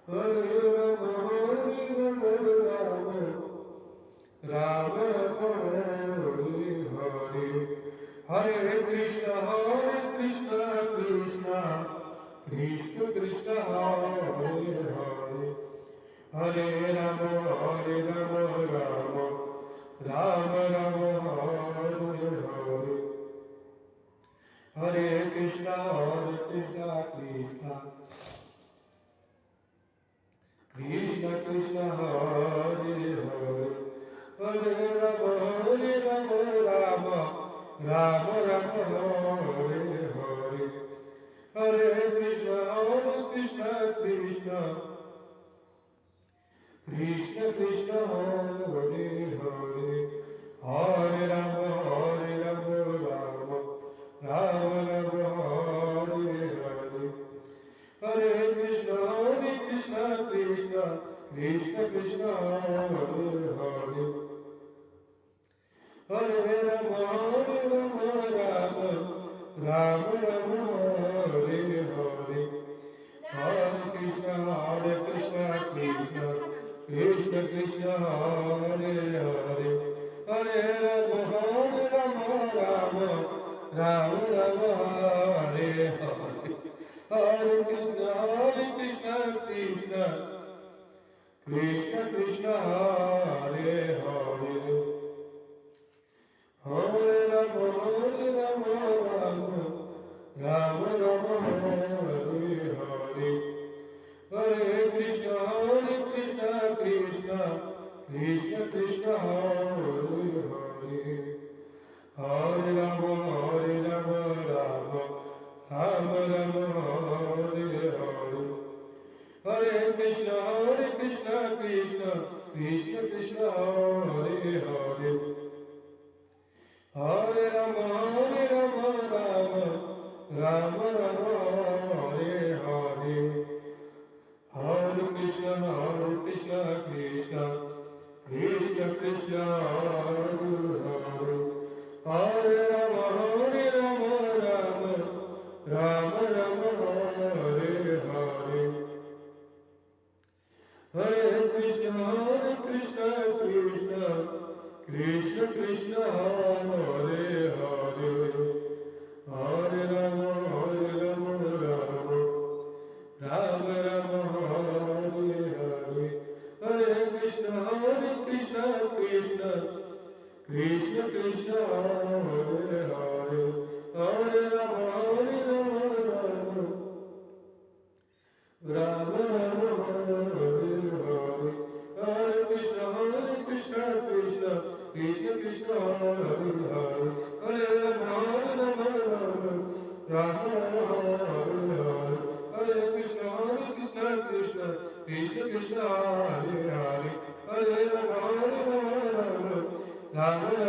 Hare Rama Rama Hare Hare Hare Krishna Krishna Krishna Krishna Hare Hare Hare Rama Rama Rama Rama Hare Hare Hare Krishna Krishna Krishna Krishna Hare Hare Hare Rama Rama Rama Rama Hare Hare Hare Krishna Krishna Krishna Krishna Hare Hare Hare Rama Rama Rama Rama Hare Hare Hare Krishna Krishna Krishna Krishna Hare Hare Hare Rama Rama Rama Rama Hare Hare Hare Krishna Krishna Krishna Krishna Hare Hare Hare Rama Rama Rama Rama Hare Hare Hare Krishna Krishna Krishna Hare Hare Hare Rama Rama Rama Hare Hare Hare Krishna Krishna Krishna Hare Hare Hare Rama Rama Rama Rama Hare Hare Hare Krishna Krishna Krishna Hare Hare Hare Rama Rama Rama Rama Hare Hare Hare Krishna Krishna Krishna Hare Hare Hare Rama Rama Rama Hare Hare Hare Krishna Krishna Krishna Hare Hare Hare Rama Rama Rama Rama Hare Hare Hare Krishna Krishna Krishna Hare Hare Hare Rama Rama Rama Hare Hare Hare Krishna Krishna Krishna Hare Hare Hare Rama Rama Hare Hare Hare Krishna Krishna Hare Hare Hare Rama Rama